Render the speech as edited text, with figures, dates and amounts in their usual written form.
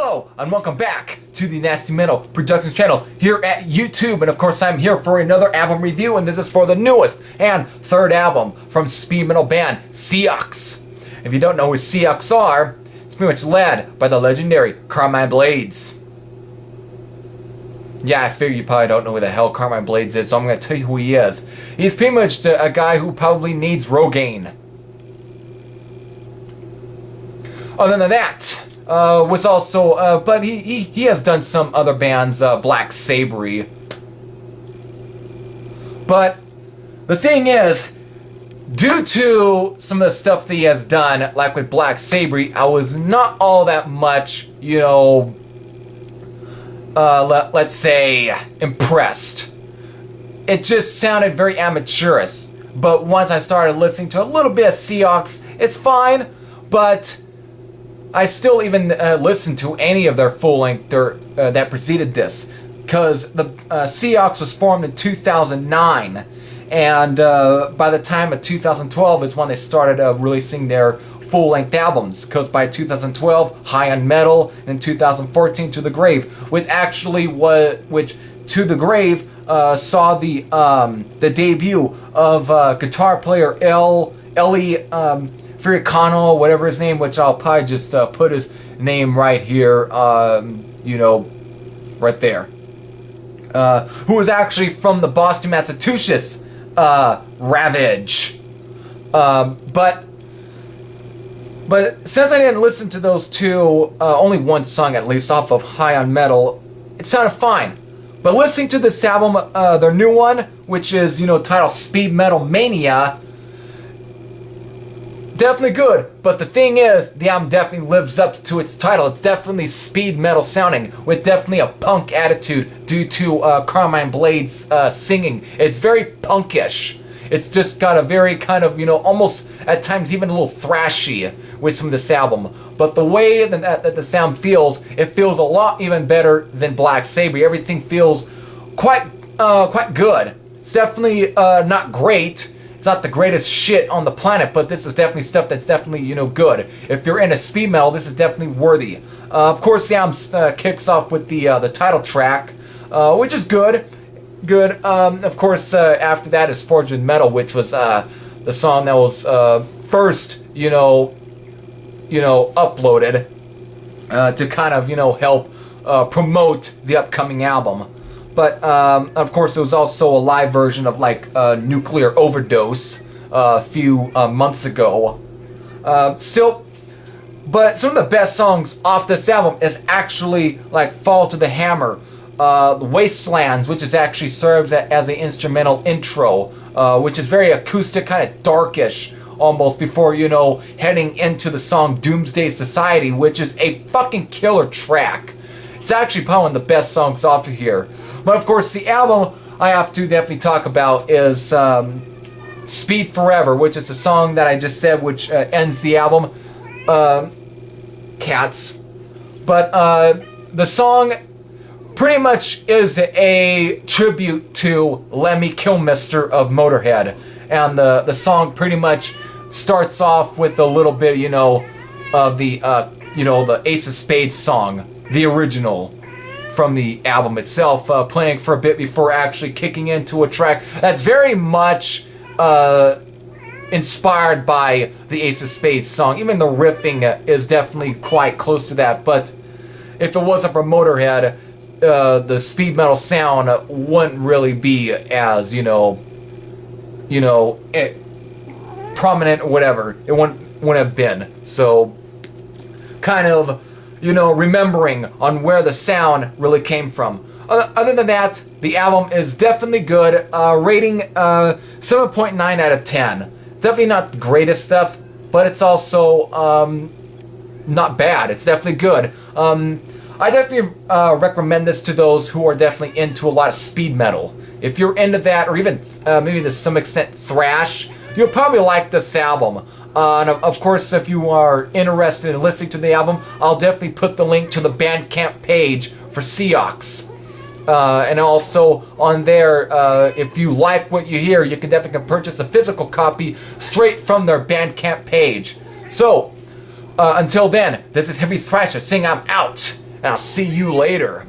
Hello and welcome back to the Nasty Metal Productions channel here at YouTube, and of course I'm here for another album review, and this is for the newest and third album from speed metal band Seax. If you don't know who Seax are, it's pretty much led by the legendary Carmine Blades. Yeah, I figure you probably don't know who the hell Carmine Blades is, so I'm going to tell you who he is. He's pretty much a guy who probably needs Rogaine. Other than that, was also, but he has done some other bands, Black Sabry. But the thing is, due to some of the stuff that he has done, like with Black Sabry, I was not all that much, you know, let's say, impressed. It just sounded very amateurish. But once I started listening to a little bit of Seax, it's fine, but I still even listened to any of their full-length that preceded this, because the Seax was formed in 2009, and by the time of 2012 is when they started releasing their full-length albums, because by 2012, High on Metal, and in 2014, To the Grave, which To the Grave saw the debut of guitar player Ellie Furicano, whatever his name, which I'll probably just put his name right here, you know, right there. Who was actually from the Boston, Massachusetts Ravage. But since I didn't listen to those two, only one song at least off of High on Metal, it sounded fine. But listening to this album, their new one, which is, you know, titled Speed Metal Mania, definitely good, but the thing is, the album definitely lives up to its title. It's definitely speed metal sounding, with definitely a punk attitude due to Carmine Blades singing. It's very punkish. It's just got a very kind of, you know, almost at times even a little thrashy with some of this album. But the way that the sound feels, it feels a lot even better than Black Sabry. Everything feels quite good. It's definitely not great. It's not the greatest shit on the planet, but this is definitely stuff that's definitely, you know, good. If you're into speed metal, this is definitely worthy. Of course, the album kicks off with the title track, which is good. Of course, after that is Forged in Metal, which was the song that was first, you know, uploaded to kind of, you know, help promote the upcoming album. But, of course, there was also a live version of, like, Nuclear Overdose a few months ago. Still, but some of the best songs off this album is actually, like, Fall to the Hammer, The Wastelands, which is actually serves as an instrumental intro, which is very acoustic, kind of darkish, almost, before, you know, heading into the song Doomsday Society, which is a fucking killer track. It's actually probably one of the best songs off of here. But of course, the album I have to definitely talk about is Speed Forever, which is a song that I just said, which ends the album. Cats. But the song pretty much is a tribute to Lemmy Kilmister of Motorhead. And the song pretty much starts off with a little bit, you know, of the, you know, the Ace of Spades song, the original from the album itself, playing for a bit before actually kicking into a track that's very much inspired by the Ace of Spades song. Even the riffing is definitely quite close to that, but if it wasn't for Motorhead, the speed metal sound wouldn't really be as, you know, prominent or whatever. It wouldn't have been. So, kind of, you know, remembering on where the sound really came from. Other than that, the album is definitely good. Rating 7.9 out of 10. Definitely not the greatest stuff, but it's also not bad. It's definitely good. I definitely recommend this to those who are definitely into a lot of speed metal. If you're into that, or even maybe to some extent thrash, you'll probably like this album. And of course, if you are interested in listening to the album, I'll definitely put the link to the Bandcamp page for Seax. And also on there, if you like what you hear, you can definitely purchase a physical copy straight from their Bandcamp page. So, until then, this is Heavy Thrasher saying I'm out. and I'll see you later.